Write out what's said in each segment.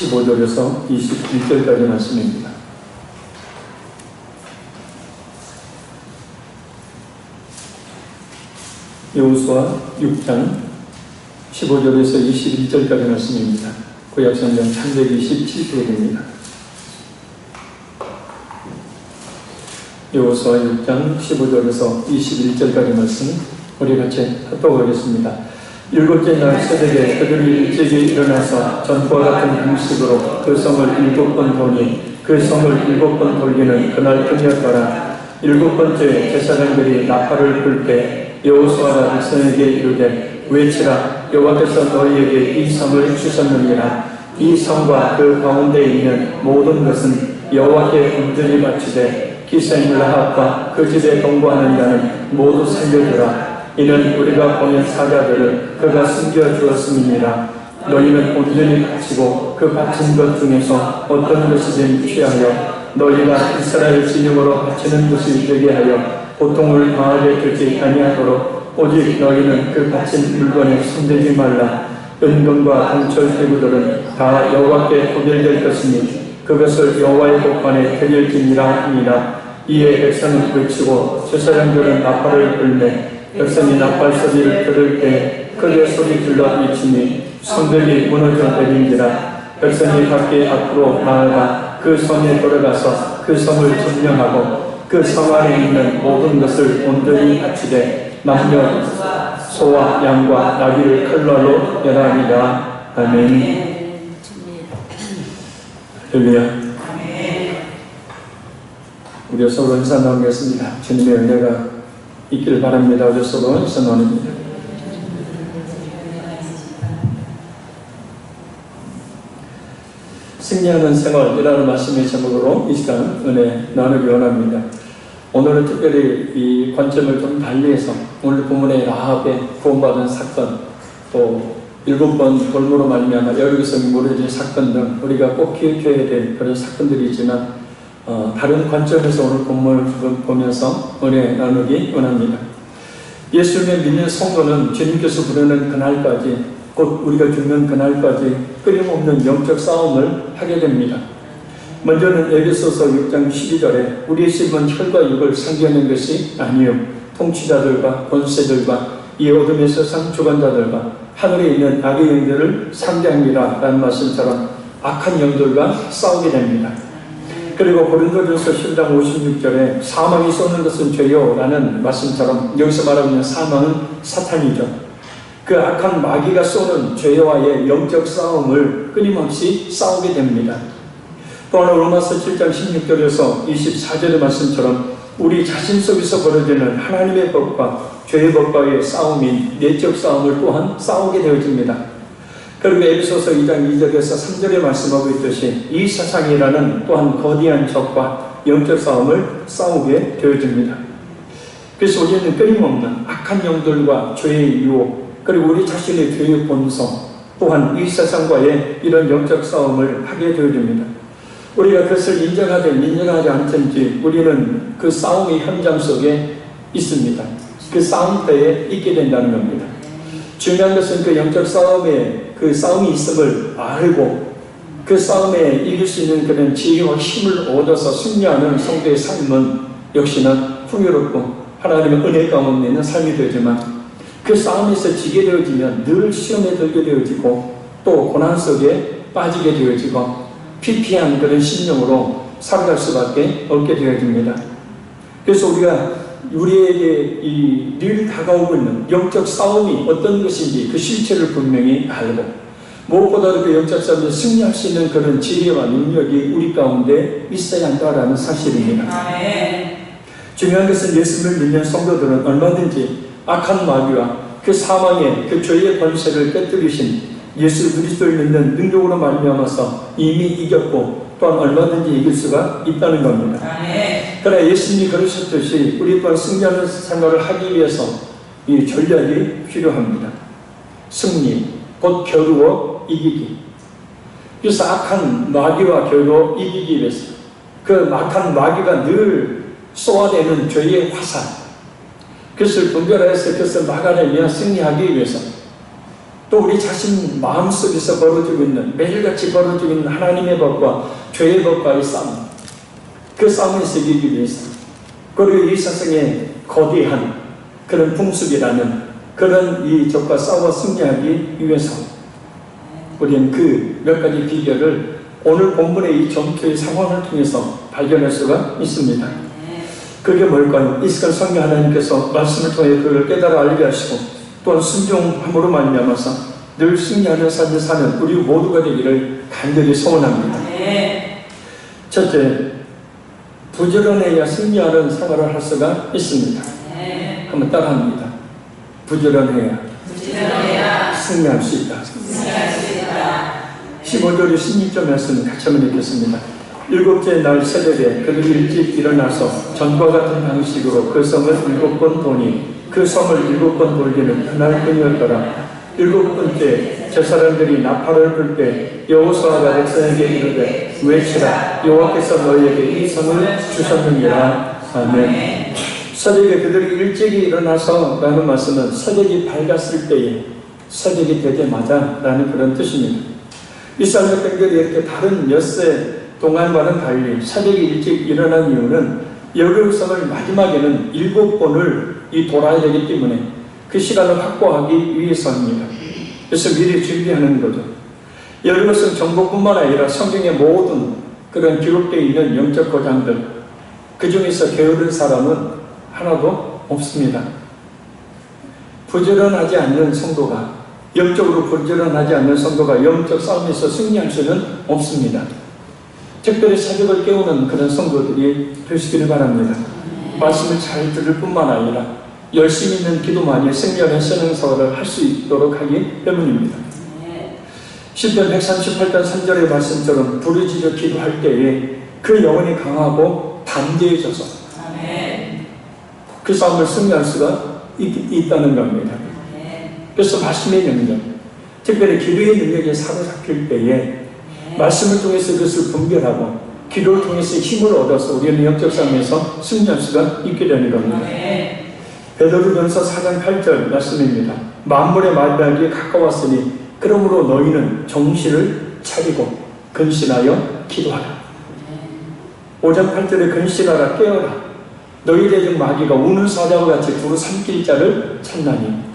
15절에서 21절까지 말씀입니다. 여호수아 6장 15절에서 21절까지 말씀입니다. 구약성경 327페이지입니다. 여호수아 6장 15절에서 21절까지 말씀 우리 같이 합독하겠습니다. 일곱째 날 새벽에 그들이 일찍이 일어나서 전과 같은 방식으로 그 성을 7번 도니 그 성을 7번 돌리는 그날 저녁따라 7번째 제사장들이 나팔을 불 때 여호수아가 백성에게 이르되 외치라 여호와께서 너희에게 이 성을 주셨느니라. 이 성과 그 가운데 있는 모든 것은 여호와께 온전히 바치되 기생 라합과 그 집에 동거하는 자는 모두 살려주라. 이는 우리가 보낸 사자들을 그가 숨겨주었음이니라. 너희는 온전히 바치고 그 바친 것 중에서 어떤 것이든 취하여 너희가 이스라엘 진영으로 바치는 것이 되게 하여 고통을 당하게 되지 아니하도록 오직 너희는 그 바친 물건에 손대지 말라. 은금과 동철 대구들은 다 여호와께 구별될 것이니 그것을 여호와의 법관에 드릴지니라 하니라. 이에 백성은 외치고 제사장들은 나팔을 불매 백성이 나팔 소리를 들을 때 크게 소리 질러 외치니 성벽이 무너져 내린지라. 백성이 밖에 앞으로 나아가 그 성에 들어가서 그 성을 점령하고 그 성 안에 있는 모든 것을 온전히 바치되 남녀 소와 양과 나귀를 칼날로 멸하리라. 아멘. 할렐루야. 우리 서로 인사 나누겠습니다. 주님의 은혜가 있기를 바랍니다. 우리 서로 인사 나눕니다. 승리하는 생활이라는 말씀의 제목으로 이 시간 은혜 나누기 원합니다. 오늘은 특별히 이 관점을 좀 달리해서 오늘 본문의 라합의 구원받은 사건, 또 7번 돌무로 말미암아 여리고성이 무너진 사건 등 우리가 꼭 기억해야 될 그런 사건들이 있지만 다른 관점에서 오늘 본문을 보면서 은혜 나누기 원합니다. 예수님을 믿는 성도는 주님께서 부르는 그날까지, 곧 우리가 죽는 그날까지 끊임없는 영적 싸움을 하게 됩니다. 먼저는 에베소서 6장 12절에 우리의 심은 혈과 육을 상기하는 것이 아니요 통치자들과 권세들과 이 어둠의 세상 주관자들과 하늘에 있는 악의 영들을 상대하니라 라는 말씀처럼 악한 영들과 싸우게 됩니다. 그리고 고린도전서 10장 56절에 사망이 쏘는 것은 죄요 라는 말씀처럼 여기서 말하고 있는 사망은 사탄이죠. 그 악한 마귀가 쏘는 죄와의 영적 싸움을 끊임없이 싸우게 됩니다. 또한 로마서 7장 16절에서 24절의 말씀처럼 우리 자신 속에서 벌어지는 하나님의 법과 죄의 법과의 싸움인 내적 싸움을 또한 싸우게 되어집니다. 그리고 에베소서 2장 2절에서 3절에 말씀하고 있듯이 이 세상이라는 또한 거대한 적과 영적 싸움을 싸우게 되어집니다. 그래서 우리는 끊임없는 악한 영들과 죄의 유혹, 그리고 우리 자신의 죄의 본성, 또한 이 세상과의 이런 영적 싸움을 하게 되어집니다. 우리가 그것을 인정하든 인정하지 않든지 우리는 그 싸움의 현장 속에 있습니다. 그 싸움터에 있게 된다는 겁니다. 중요한 것은 그 영적 싸움에 그 싸움이 있음을 알고 그 싸움에 이길 수 있는 그런 지혜와 힘을 얻어서 승리하는 성도의 삶은 역시나 풍요롭고 하나님의 은혜 가운데 있는 삶이 되지만 그 싸움에서 지게 되어지면 늘 시험에 들게 되어지고 또 고난 속에 빠지게 되어지고 피폐한 그런 심령으로 살아갈 수밖에 없게 되어집니다. 그래서 우리에게 늘 다가오고 있는 영적 싸움이 어떤 것인지 그 실체를 분명히 알고 무엇보다도 그 영적 싸움에 승리할 수 있는 그런 지혜와 능력이 우리 가운데 있어야 한다라는 사실입니다. 중요한 것은 예수를 믿는 성도들은 얼마든지 악한 마귀와 그 사망의 그 죄의 권세를 깨뜨리신 예수 그리스도를 믿는 능력으로 말미암아서 이미 이겼고 또한 얼마든지 이길 수가 있다는 겁니다. 그러나 예수님이 그러셨듯이 우리 또한 승리하는 생활을 하기 위해서 이 전략이 필요합니다. 승리, 곧 겨루어 이기기. 그래서 악한 마귀와 겨루어 이기기 위해서 그 악한 마귀가 늘 쏘아대는 죄의 화살, 그것을 분별해서 그것을 막아내며 승리하기 위해서 또 우리 자신 마음속에서 벌어지고 있는, 매일같이 벌어지고 있는 하나님의 법과 죄의 법과의 싸움, 그 싸움에서 이기기 위해서, 그리고 이 세상에 거대한 그런 풍습이라는 그런 이 적과 싸워 승리하기 위해서 우리는 그 몇 가지 비결을 오늘 본문의 이 전투의 상황을 통해서 발견할 수가 있습니다. 그게 뭘까요? 이 시간 성령 하나님께서 말씀을 통해 그걸 깨달아 알게 하시고 또한 순종함으로 말미암아서 늘 승리하는 삶을 사는 우리 모두가 되기를 간절히 소원합니다. 첫째, 부지런해야 승리하는 생활을 할 수가 있습니다. 한번 따라합니다. 부지런해야 승리할 수 있다. 15절의 16절 말씀 같이 한번 읽겠습니다. 일곱째 날 새벽에 그들이 일찍 일어나서 전과 같은 방식으로 그 성을 7번 도니 그 성을 7번 돌리는 그날 뿐이었더라. 7번째 저 사람들이 나팔을 불 때 여호수아가 백성에게 이르되 외치라 여호와께서 너희에게 이 성을 주셨느니라. 아멘. 새벽에 그들이 일찍이 일어나서 라는 말씀은 새벽이 밝았을 때에, 새벽이 되자마자 라는 그런 뜻입니다. 이스라엘 백성들이 이렇게 다른 엿새 동안과는 달리 새벽에 일찍 일어난 이유는 여리고성을 마지막에는 7번을 돌아야 되기 때문에 그 시간을 확보하기 위해서입니다. 그래서 미리 준비하는 거죠. 여리고성 정복뿐만 아니라 성경의 모든 그런 기록되어 있는 영적 고장들, 그 중에서 게으른 사람은 하나도 없습니다. 부지런하지 않는 성도가, 영적으로 부지런하지 않는 성도가 영적 싸움에서 승리할 수는 없습니다. 특별히 새벽을 깨우는 그런 성도들이 되시기를 바랍니다. 말씀을 잘 들을 뿐만 아니라 열심히 있는 기도만이 승리하는 신앙생활을 할 수 있도록 하기 때문입니다. 시편 138편 3절의 말씀처럼 부르짖어 기도할 때에 그 영혼이 강하고 담대해져서 그 싸움을 승리할 수가 있다는 겁니다. 그래서 말씀의 능력, 특별히 기도의 능력에 사로잡힐 때에 말씀을 통해서 그것을 분별하고 기도를 통해서 힘을 얻어서 우리는 영적 싸움에서 승리할 수가 있게 되는 겁니다. 베드로전서 4장 8절 말씀입니다. 만물의 마지막이 가까웠으니 그러므로 너희는 정신을 차리고 근신하여 기도하라. 5장 8절에 근신하라, 깨어라. 너희 대적 마귀가 우는 사자와 같이 두루 삼킬 자를 찾나니.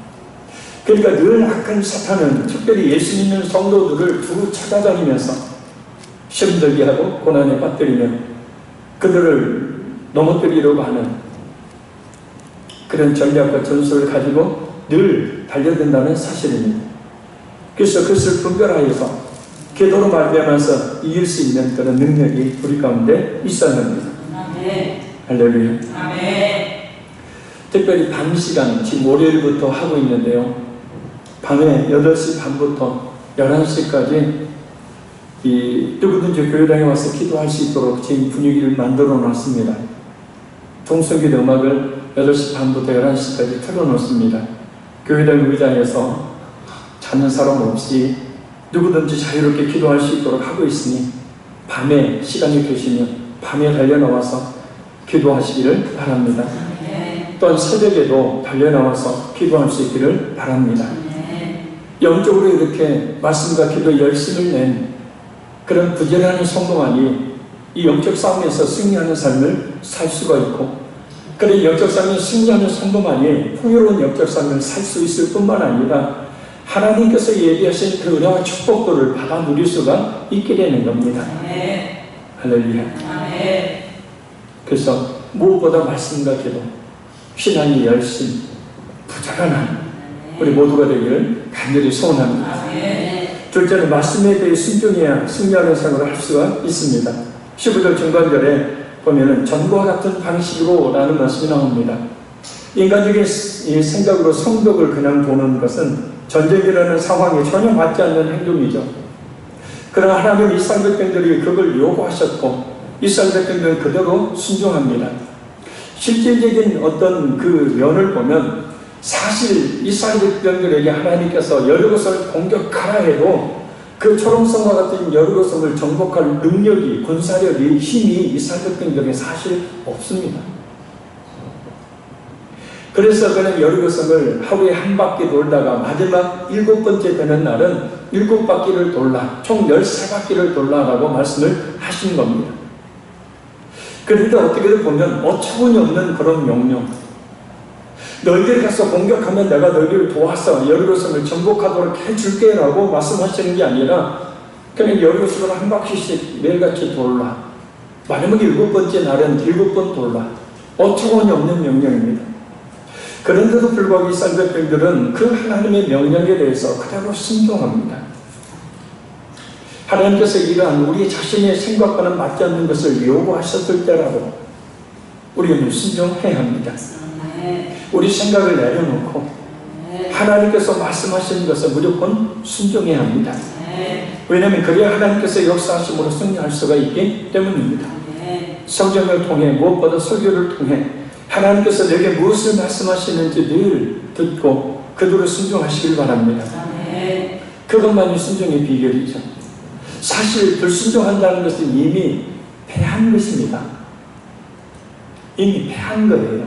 그러니까 늘 악한 사탄은 특별히 예수 믿는 성도들을 두루 찾아다니면서 힘들게 하고 고난에 빠뜨리면 그들을 넘어뜨리려고 하는 그런 전략과 전술을 가지고 늘 달려든다는 사실입니다. 그래서 그것을 분별하여서 기도로 말미암아서 이길 수 있는 그런 능력이 우리 가운데 있어야 합니다. 할렐루야. 특별히 밤 시간, 지금 월요일부터 하고 있는데요. 밤에 8시 반부터 11시까지 누구든지 교회당에 와서 기도할 수 있도록 지금 분위기를 만들어 놨습니다. 동성기도 음악을 8시 반부터 11시까지 틀어놓습니다. 교회당 의자에서 자는 사람 없이 누구든지 자유롭게 기도할 수 있도록 하고 있으니 밤에 시간이 되시면 밤에 달려나와서 기도하시기를 바랍니다. 또한 새벽에도 달려나와서 기도할 수 있기를 바랍니다. 영적으로 이렇게 말씀과 기도에 열심을 낸 그런 부지런한 성도만이 이 영적 싸움에서 승리하는 삶을 살 수가 있고, 그런 영적 싸움에 승리하는 성도만이 풍요로운 영적 싸움을 살 수 있을 뿐만 아니라 하나님께서 예비하신 그 은혜와 축복들을 받아 누릴 수가 있게 되는 겁니다. 할렐루야. 그래서 무엇보다 말씀과 기도, 신앙의 열심, 부지런한 우리 모두가 되기를 간절히 소원합니다. 둘째는 말씀에 대해 순종해야 승리하는 생활을 할 수가 있습니다. 15절 중간절에 보면은 전과 같은 방식으로 라는 말씀이 나옵니다. 인간적인 생각으로 성벽을 그냥 도는 것은 전쟁이라는 상황에 전혀 맞지 않는 행동이죠. 그러나 하나님 이스라엘 백성들이 그걸 요구하셨고 이스라엘 백성들은 그대로 순종합니다. 실질적인 어떤 그 면을 보면 사실 이스라엘 백성들에게 하나님께서 여리고성을 공격하라 해도 그 초롱성과 같은 여리고성을 정복할 능력이, 군사력이, 힘이 이스라엘 백성들에게 사실 없습니다. 그래서 그는 여리고성을 하루에 한 바퀴 돌다가 마지막 7번째 되는 날은 7바퀴를 돌라, 총 13바퀴를 돌라라고 말씀을 하신 겁니다. 그런데 어떻게든 보면 어처구니 없는 그런 명령, 너희들이 가서 공격하면 내가 너희를 도와서 여리고성을 정복하도록 해줄게 라고 말씀하시는 게 아니라 그냥 여리고성을 한 바퀴씩 매일같이 돌라, 마지막 7번째 날은 7번 돌라, 어처구니 없는 명령입니다. 그런데도 불구하고 이스라엘 백성들은 그 하나님의 명령에 대해서 그대로 순종합니다. 하나님께서 이러한 우리 자신의 생각과는 맞지 않는 것을 요구하셨을 때라도 우리는 순종해야 합니다. 우리 생각을 내려놓고 하나님께서 말씀하시는 것을 무조건 순종해야 합니다. 왜냐하면 그래야 하나님께서 역사하심으로 승리할 수가 있기 때문입니다. 성경을 통해, 무엇보다 설교를 통해 하나님께서 내게 무엇을 말씀하시는지 늘 듣고 그대로 순종하시길 바랍니다. 그것만이 순종의 비결이죠. 사실 불순종한다는 것은 이미 패한 것입니다. 이미 패한 거예요.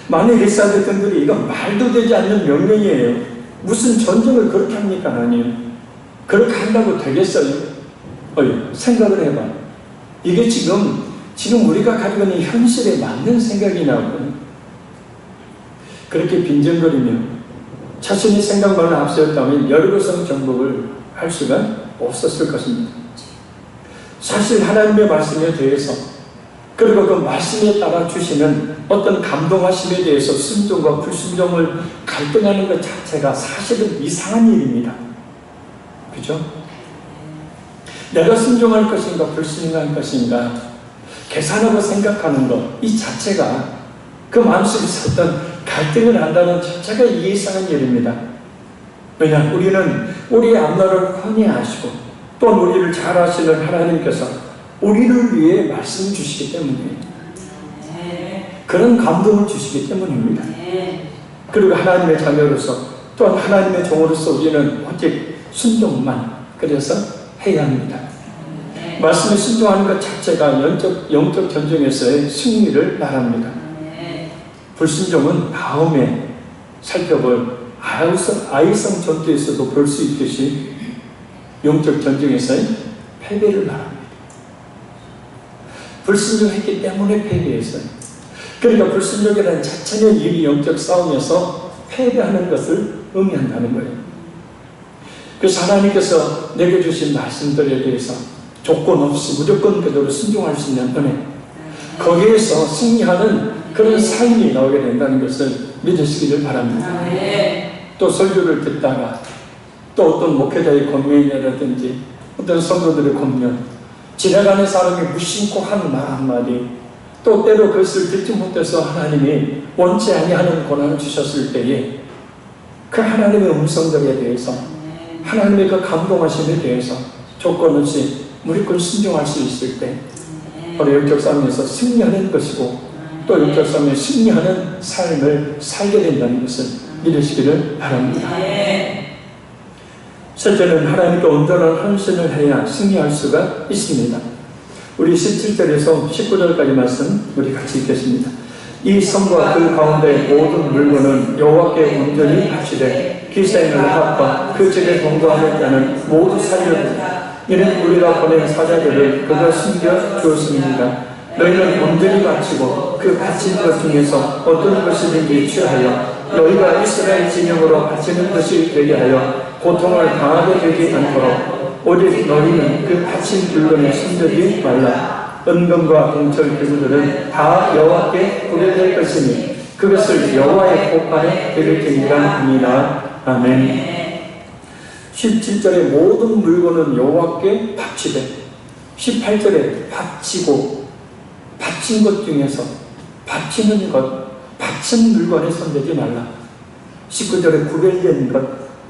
만일 이스라엘 백성들이 이건 말도 되지 않는 명령이에요. 무슨 전쟁을 그렇게 합니까? 아니요. 그렇게 한다고 되겠어요? 생각을 해봐. 이게 지금 우리가 가지고 있는 현실에 맞는 생각이냐고요. 그렇게 빈정거리며 자신의 생각만을 앞세웠다면 여리고성 정복을 할 수가 없었을 것입니다. 사실 하나님의 말씀에 대해서, 그리고 그 말씀에 따라 주시는 어떤 감동하심에 대해서 순종과 불순종을 갈등하는 것 자체가 사실은 이상한 일입니다. 그죠? 내가 순종할 것인가 불순종할 것인가 계산하고 생각하는 것, 이 자체가 그 마음속에 있었던 갈등을 한다는 자체가 이상한 일입니다. 왜냐? 우리는 우리의 앞날을 훤히 아시고 또 우리를 잘 아시는 하나님께서 우리를 위해 말씀을 주시기 때문이에요. 그런 감동을 주시기 때문입니다. 그리고 하나님의 자녀로서 또한 하나님의 종으로서 우리는 오직 순종만 그래서 해야 합니다. 말씀에 순종하는 것 자체가 영적 전쟁에서의 승리를 말합니다. 불순종은 다음에 살펴볼 아이성 전투에서도 볼 수 있듯이 영적 전쟁에서의 패배를 말합니다. 불순종했기 때문에 패배했어요. 그러니까 불순종이라는 자체는 이미 영적 싸움에서 패배하는 것을 의미한다는 거예요. 그래서 하나님께서 내게 주신 말씀들에 대해서 조건 없이 무조건 그대로 순종할 수 있는 은혜, 거기에서 승리하는 그런 삶이 나오게 된다는 것을 믿으시기를 바랍니다. 또 설교를 듣다가 또 어떤 목회자의 권면이라든지 어떤 성도들의 권면, 지나가는 사람이 무심코 하는 말 한마디, 또 때로 그것을 듣지 못해서 하나님이 원치 아니하는 고난을 주셨을 때에 그 하나님의 음성들에 대해서, 하나님의 그 감동하심에 대해서 조건 없이 무조건 순종할 수 있을 때 바로 영적 싸움에서 승리하는 것이고 또 영적 싸움에 승리하는 삶을 살게 된다는 것을 믿으시기를 바랍니다. 첫째는 하나님께 온전한 헌신을 해야 승리할 수가 있습니다. 우리 17절에서 19절까지 말씀 우리 같이 읽겠습니다. 이 성과 그 가운데 모든 물건은 여호와께 온전히 바치되 기생을 합과 그 집에 동거하는 자는 모두 살려두라. 이는 우리가 보낸 사자들을 그가 숨겨 주었습니다. 너희는 온전히 바치고 그 바친 것 중에서 어떤 것이든지 취하여 너희가 이스라엘 진영으로 바치는 것이 되게 하여 고통을 당하게 되지 않도록 오직 너희는 그 바친 물건에 손대지 말라. 은금과 동철 기구들은 다 여호와께 구별될 것이니 그것을 여호와의 곳간에 드릴지니라 합니다. 아멘. 17절에 모든 물건은 여호와께 바치되, 18절에 바치고, 바친 것 중에서 바치는 것, 바친 물건에 손대지 말라. 19절에 구별된 것,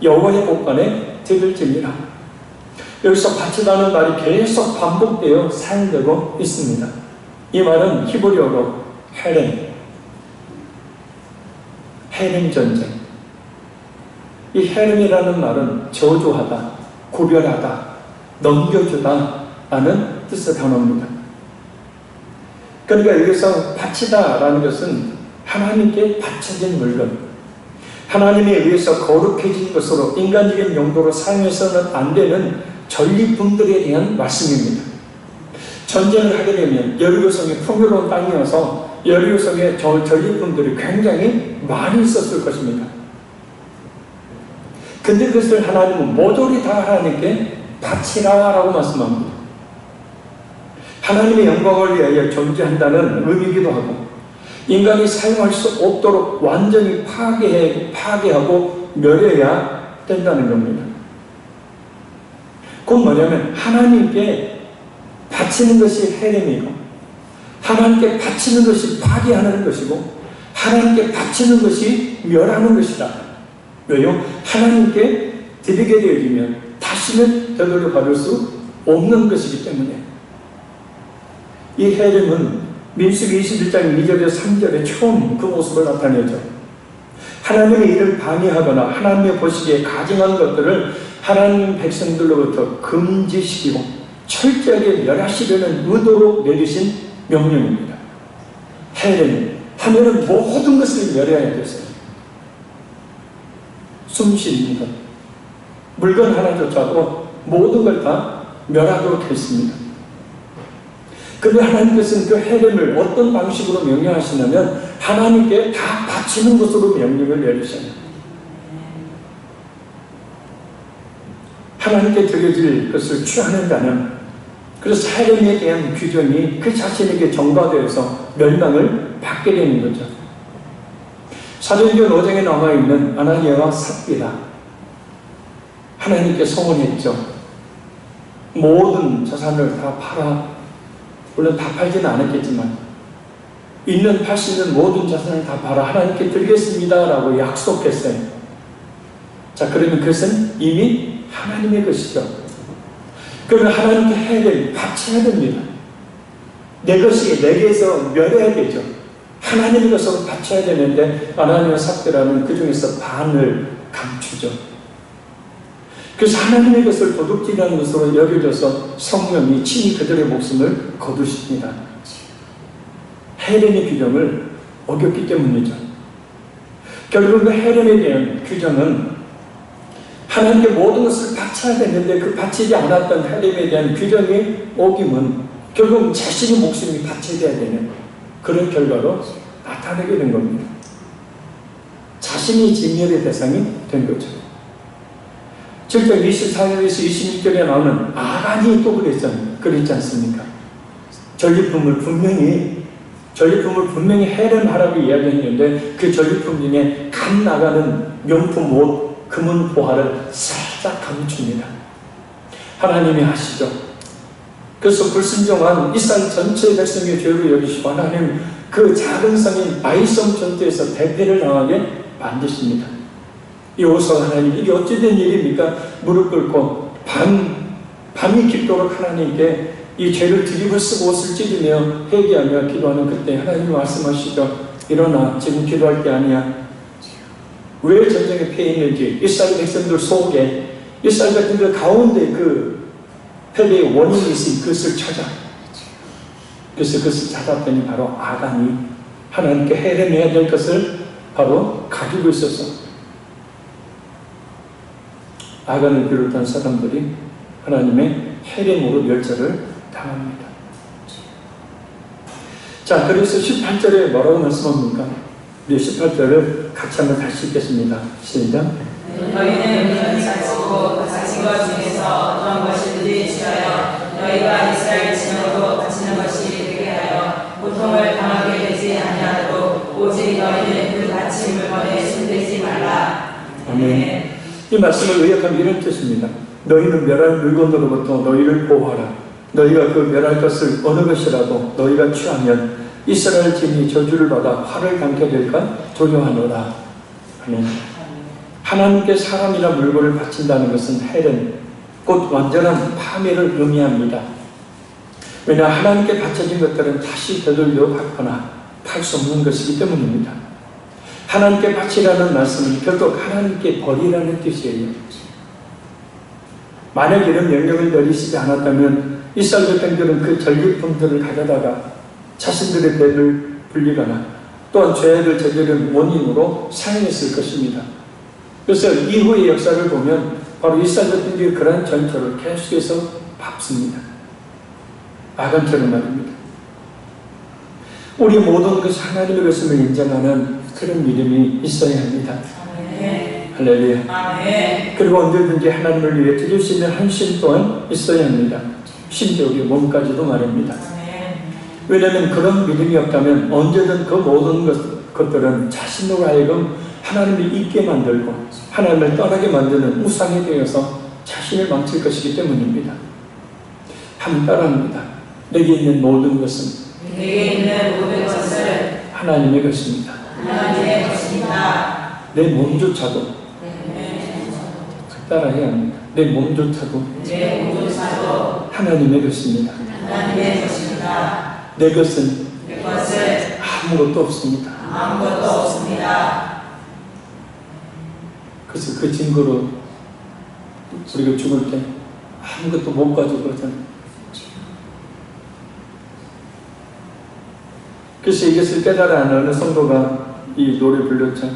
여호와의 곳간에 드릴지니라. 여기서 바치다는 말이 계속 반복되어 사용되고 있습니다. 이 말은 히브리어로 헤렘 전쟁. 이 헤렘이라는 말은 저주하다, 구별하다, 넘겨주다 라는 뜻의 단어입니다. 그러니까 여기서 바치다 라는 것은 하나님께 바쳐진 물건, 하나님에 의해서 거룩해진 것으로 인간적인 용도로 사용해서는 안 되는 전리품들에 대한 말씀입니다. 전쟁을 하게 되면 여리고성이 풍요로운 땅이어서 여리고성의 전리품들이 굉장히 많이 있었을 것입니다. 근데 그것을 하나님은 모조리 다 하나님께 바치라라고 말씀합니다. 하나님의 영광을 위하여 존재한다는 의미이기도 하고, 인간이 사용할 수 없도록 완전히 파괴하고 멸해야 된다는 겁니다. 그건 뭐냐면 하나님께 바치는 것이 헤렘이고, 하나님께 바치는 것이 파괴하는 것이고, 하나님께 바치는 것이 멸하는 것이다. 왜요? 하나님께 드리게 되어지면 다시는 되돌려 받을 수 없는 것이기 때문에. 이 헤렘은 민수기 21장 2절에서 3절에 처음 그 모습을 나타내죠. 하나님의 일을 방해하거나 하나님의 보시기에 가증한 것들을 하나님 백성들로부터 금지시키고 철저하게 멸하시려는 의도로 내리신 명령입니다. 헤렘 하면은 모든 것을 멸해야 됐어요. 숨쉬는 것, 물건 하나조차도 모든 걸 다 멸하도록 했습니다. 그런데 하나님께서는 그 헤렘을 어떤 방식으로 명령하시냐면 하나님께 다 바치는 것으로 명령을 내리셔요. 하나님께 드려질 것을 취하는 자는, 그래서 헤렘에 대한 규정이 그 자신에게 전가되어서 멸망을 받게 되는 거죠. 사도행전 5장에 남아있는 아나니아와 삽비라, 하나님께 소원했죠. 모든 자산을 다 팔아, 물론 다 팔지는 않았겠지만 팔 수 있는 모든 자산을 다 팔아 하나님께 드리겠습니다 라고 약속했어요. 자, 그러면 그것은 이미 하나님의 것이죠. 그러면 하나님께 해야 될, 바쳐야 됩니다. 내 것이 내게서 멸해야 되죠. 하나님의 것으로 바쳐야 되는데 아나니아와 삽비라는 그 중에서 반을 감추죠. 그래서 하나님의 것을 도둑질하는 것으로 여겨져서 성령이 친히 그들의 목숨을 거두십니다. 헤렘의 규정을 어겼기 때문이죠. 결국 그 헤렘에 대한 규정은 하나님께 모든 것을 바쳐야 되는데 그 바치지 않았던 헤렘에 대한 규정의 어김은 결국 자신의 목숨이 바쳐져야 되는 그런 결과로 나타나게 된 겁니다. 자신이 진멸의 대상이 된 거죠. 7장 24절에서 26절에 나오는 아간이 또 그랬지 않습니까? 전리품을 분명히 헤렘하라고 이야기했는데 그 전리품 중에 감 나가는 명품 옷, 금은 보화를 살짝 감춥니다. 하나님이 하시죠. 그래서 불순종한 이스라엘 전체 백성의 죄로 여기시고 하나님 그 작은 성인 아이성 전투에서 대패를 당하게 만드십니다. 이 옷을 하나님, 이게 어찌된 일입니까? 무릎 꿇고 밤이 깊도록 하나님께 이 죄를 뒤집어 쓰고 옷을 찢으며 회개하며 기도하는 그때 하나님 말씀하시죠. 일어나, 지금 기도할 게 아니야. 왜 전쟁에 패했는지, 이스라엘 백성들 속에, 이스라엘 백성들 가운데 그 패배의 원인이 있으니 그것을 찾아. 그래서 그것을 찾았더니 바로 아간이 하나님께 헤렘해야 될 것을 바로 가지고 있어서 아간을 비롯한 사람들이 하나님의 헤렘으로 멸절을 당합니다. 자, 그래서 18절에 뭐라고 말씀합니까? 우리 18절을 같이 한번 다시 읽겠습니다. 시작. 너희는 이런 자치고 자치것 중에서 어떤 것이든지 취하여 너희가 이스라엘 진영으로 바치는 것이 되게 하여 고통을 당하게 되지 아니하도록 오직 너희는 그 바친 물건에 손대지 말라. 아멘. 이 말씀을 의역하면 이런 뜻입니다. 너희는 멸할 물건으로부터 너희를 보호하라. 너희가 그 멸할 것을 어느 것이라도 너희가 취하면 이스라엘 진이 저주를 받아 화를 당게 될까 두려워하노라. 아멘. 하나님께 사람이나 물건을 바친다는 것은 헤렘, 곧 완전한 파멸을 의미합니다. 왜냐, 하나님께 바쳐진 것들은 다시 되돌려 받거나 팔 수 없는 것이기 때문입니다. 하나님께 바치라는 말씀은 결국 하나님께 버리라는 뜻이에요. 만약 이런 명령을 내리시지 않았다면 이스라엘 백성들은 그 전리품들을 가져다가 자신들의 배를 불리거나 또한 죄를 저지른 원인으로 사용했을 것입니다. 그래서 이후의 역사를 보면 바로 이스라엘들이 그러한 전철을 계속해서 밟습니다. 아간처럼 말입니다. 우리 모든 것이 하나님의 것임을 인정하는 그런 믿음이 있어야 합니다. 아멘. 할렐루야. 아멘. 그리고 언제든지 하나님을 위해 드릴 수 있는 한심 또한 있어야 합니다. 심지어 우리 몸까지도 말입니다. 아멘. 왜냐하면 그런 믿음이 없다면 언제든 그 모든 것들은 자신으로 하여금 하나님을 잊게 만들고 하나님을 떠나게 만드는 우상이 되어서 자신을 망칠 것이기 때문입니다. 한번 따라합니다. 내게 있는 모든 것은 내게 있는 모든 것은 하나님의 것입니다. 하나님의 것입니다. 내 몸조차도 따라해야 합니다. 내 몸조차도 내 모조차도 하나님의 것입니다. 하나님의 것입니다. 내 것은 내 것은 아무것도 없습니다. 아무것도 없습니다. 그래서 그 증거로 우리가 죽을 때 아무것도 못 가지고 그러잖아요. 그래서 이것을 깨달아 하는 어느 성도가 이 노래 불렀죠.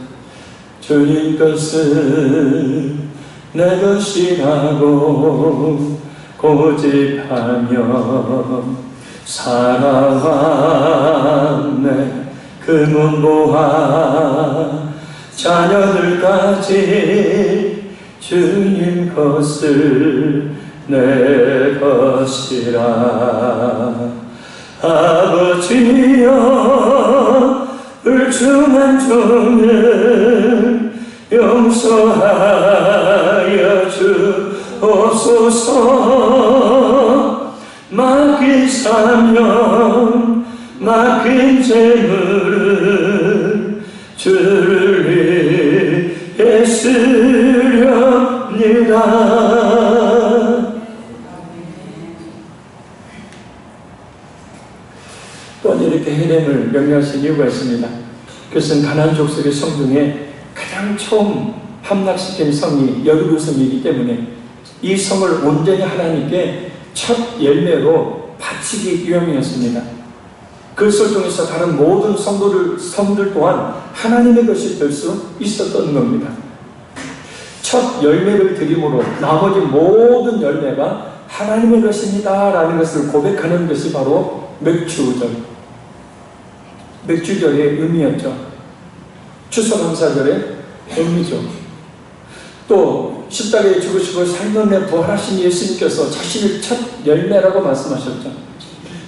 주님 것은 내 것이라고 고집하며 살아왔네. 금은 보아 자녀들까지 주님 것을 내 것이라. 아버지여 불충한 종을 용서하여 주옵소서. 맡긴 사명 맡긴 재물은 주를 위해 쓰렵니다. 또한 이렇게 해냄을 명령하신 이유가 있습니다. 그것은 가나안 족속의 성 중에 가장 처음 함락시킨 성이 여리고 성이기 때문에 이 성을 온전히 하나님께 첫 열매로 바치기 위함이었습니다. 그것을 통해서 다른 모든 성들 또한 하나님의 것이 될 수 있었던 겁니다. 첫 열매를 드림으로 나머지 모든 열매가 하나님의 것입니다 라는 것을 고백하는 것이 바로 맥주절의 의미였죠. 추수감사절의 의미죠. 또 십자가에 죽으시고 살던 내 부활하신 예수님께서 자신의 첫 열매라고 말씀하셨죠.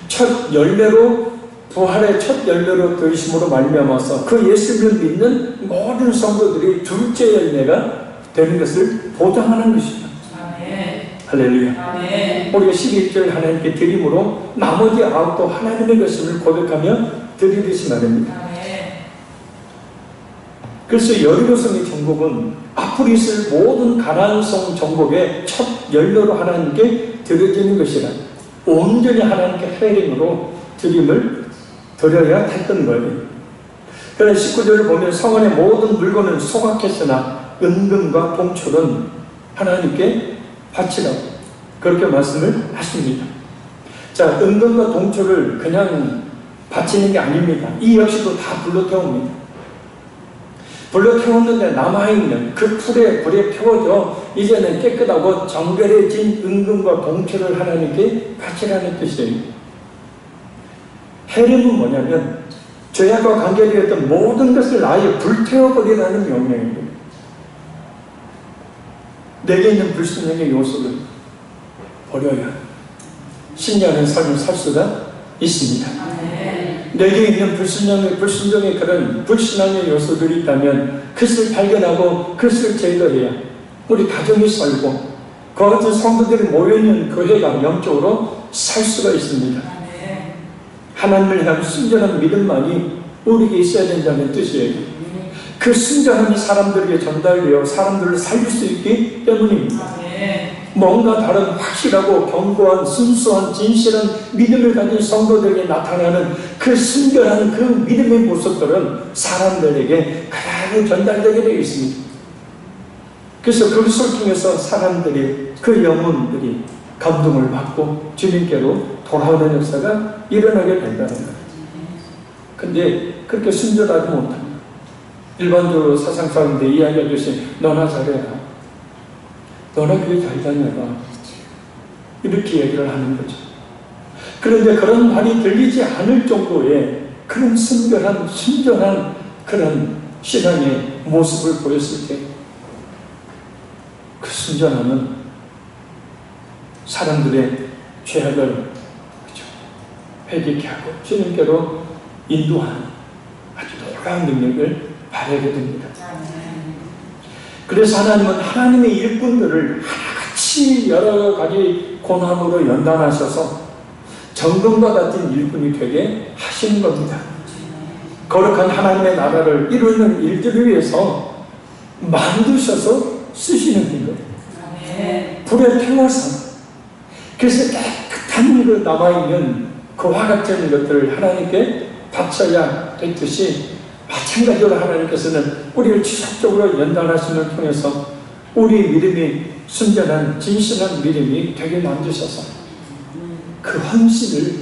첫 열매로 부활의 첫 열매로 되심으로 말미암아서 그 예수를 믿는 모든 성도들이 둘째 열매가 되는 것을 보장하는 것이죠. 아멘. 할렐루야. 아멘. 우리가 11절 하나님께 드림으로 나머지 9도 하나님의 것임을 고백하며 드리듯이 말입니다. 아멘. 그래서 여리고성의 정복은 앞으로 있을 모든 가나안성 정복의 첫 열매로 하나님께 드려지는 것이라 온전히 하나님께 회림으로 드림을 드려야 했던 거예요. 그래서 19절을 보면 성 안의 모든 물건은 소각했으나 은금과 동철은 하나님께 바치라고 그렇게 말씀을 하십니다. 자, 은금과 동철을 그냥 바치는 게 아닙니다. 이 역시도 다 불로 태웁니다. 불로 태웠는데 남아있는 그 불에 태워져 이제는 깨끗하고 정결해진 은금과 동철을 하나님께 바치라는 뜻이에요. 해림은 뭐냐면 죄악과 관계되었던 모든 것을 아예 불태워버리라는 명령입니다. 내게 있는 불순종의 요소를 버려야 신령한 삶을 살 수가 있습니다. 내게 있는 불순종의 그런 불신앙의 요소들이 있다면 그것을 발견하고 그것을 제거해야 우리 가정이 살고 그 같은 성도들이 모여있는 교회가 영적으로 살 수가 있습니다. 하나님을 향한 순전한 믿음만이 우리에게 있어야 된다는 뜻이에요. 그 순전함이 사람들에게 전달되어 사람들을 살릴 수 있기 때문입니다. 뭔가 다른 확실하고 견고한 순수한 진실한 믿음을 가진 성도들에게 나타나는 그 순결한 그 믿음의 모습들은 사람들에게 그대로 전달되게 되어 있습니다. 그래서 그것을 통해서 사람들이 그 영혼들이 감동을 받고 주님께로 돌아오는 역사가 일어나게 된다는 거예요. 근데 그렇게 순전하지 못합니다. 일반적으로 사상 사람들 이야기하듯이 너나 잘해라, 너나 교회 잘 다녀라, 이렇게 얘기를 하는 거죠. 그런데 그런 말이 들리지 않을 정도의 그런 순결한, 순전한 그런 신앙의 모습을 보였을 때 그 순전함은 사람들의 죄악을 그렇죠, 회개케 하고 주님께로 인도하는 아주 놀라운 능력을 발휘하게 됩니다. 그래서 하나님은 하나님의 일꾼들을 하나같이 여러 가지 고난으로 연단하셔서 정금과 같은 일꾼이 되게 하시는 겁니다. 거룩한 하나님의 나라를 이루는 일들을 위해서 만드셔서 쓰시는 거예요. 불에 태워서. 그래서 깨끗한 그 남아있는 그와 같은 것들을 하나님께 바쳐야 됐듯이, 마찬가지로 하나님께서는 우리를 지속적으로 연단하심을 통해서 우리 믿음이 순전한 진실한 믿음이 되게 만드셔서 그 헌신을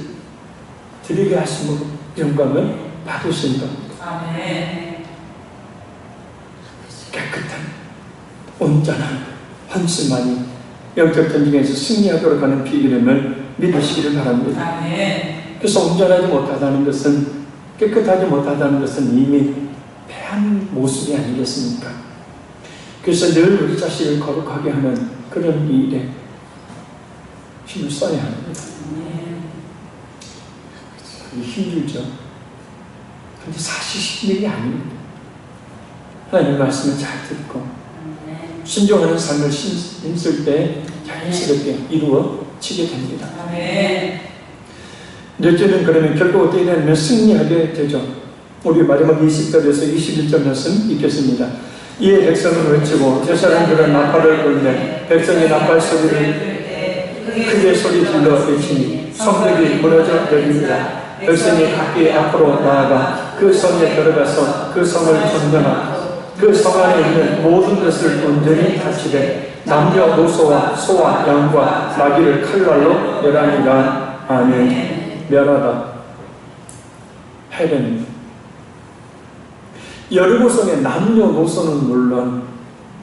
드리게 하심으로 영광을 받으신 겁니다. 깨끗한 온전한 헌신만이 영적 전쟁에서 승리하도록 하는 비결임을 믿으시기를 바랍니다. 그래서 온전하지 못하다는 것은, 깨끗하지 못하다는 것은 이미 패한 모습이 아니겠습니까? 그래서 늘 우리 자신을 거룩하게 하는 그런 일에 힘을 써야 합니다. 힘들죠. 근데 사실 힘든 게 아닙니다. 하나님의 말씀을 잘 듣고 순종하는 삶을 힘쓸 때 자연스럽게 이루어지게 됩니다. 넷째는 그러면 결국 어떻게 되냐면 승리하게 되죠. 우리 마지막 20절에서 21절 말씀 읽겠습니다. 이에 백성은 외치고 저 사람들은 나팔을 불매 백성이 나팔 소리를 크게 소리 질러 외치니 성벽이 무너져 내립니다. 백성이 각기 앞으로 나아가 그 성에 들어가서 그 성을 점령하고 그 성 안에 있는 모든 것을 온전히 다치되 남녀노소와 소와 양과 나귀를 칼날로 멸하니라. 아멘. 멸하다. 해련입니다. 여리고성의 남녀노소는 물론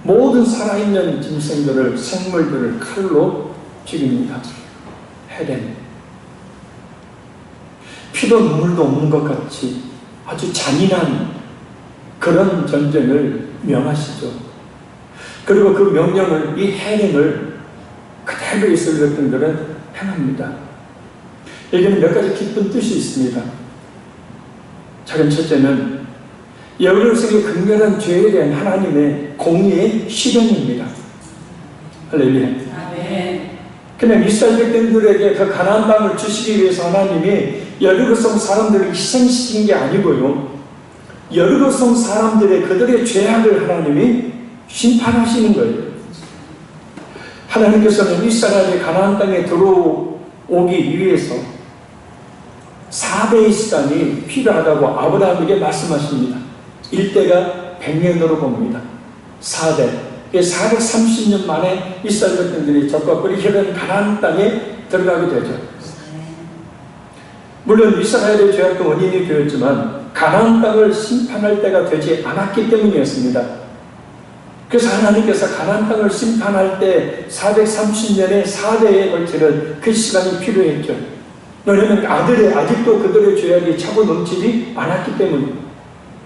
모든 살아있는 짐승들을, 생물들을 칼로 죽입니다. 해련. 피도 눈물도 없는 것 같이 아주 잔인한 그런 전쟁을 명하시죠. 그리고 그 명령을, 이 해령을 그대로 이스라엘 백성들은 행합니다. 여기는 몇 가지 깊은 뜻이 있습니다. 작은 첫째는 여리고성의 극렬한 죄에 대한 하나님의 공의의 실현입니다. 할렐루야. 그냥 이스라엘 백성들에게 그 가나안 땅을 주시기 위해서 하나님이 여리고성 사람들을 희생시킨 게 아니고요, 여리고성 사람들의 그들의 죄악을 하나님이 심판하시는 거예요. 하나님께서는 이스라엘이 가나안 땅에 들어오기 위해서 4대의 시간이 필요하다고 아브라함에게 말씀하십니다. 일대가 100년으로 봅니다. 4대. 430년 만에 이스라엘 백성들이 적과 꿀이 흐르는 가나안 땅에 들어가게 되죠. 물론 이스라엘의 죄악도 원인이 되었지만 가나안 땅을 심판할 때가 되지 않았기 때문이었습니다. 그래서 하나님께서 가나안 땅을 심판할 때 430년의 4대에 걸치는 그 시간이 필요했죠. 왜냐하면 아직도 그들의 죄악이 차고 넘치지 않았기 때문입니다.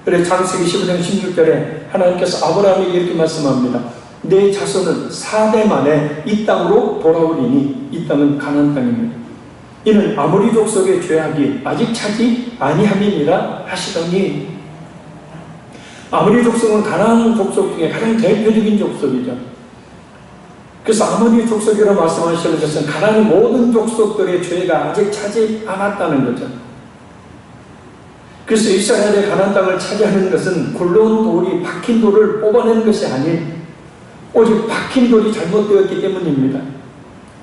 그래서 창세기 15장 16절에 하나님께서 아브라함에게 이렇게 말씀합니다. 내 자손은 4대 만에 이 땅으로 돌아오리니 이 땅은 가나안 땅입니다. 이는 아모리 족속의 죄악이 아직 차지 아니함이니라 하시더니, 아모리 족속은 가나안 족속 중에 가장 대표적인 족속이죠. 그래서 아모리 족속이라고 말씀하시는 것은 가나안의 모든 족속들의 죄가 아직 차지 않았다는 거죠. 그래서 이스라엘의 가나안 땅을 차지하는 것은 굴러온 돌이 박힌 돌을 뽑아내는 것이 아닌 오직 박힌 돌이 잘못되었기 때문입니다.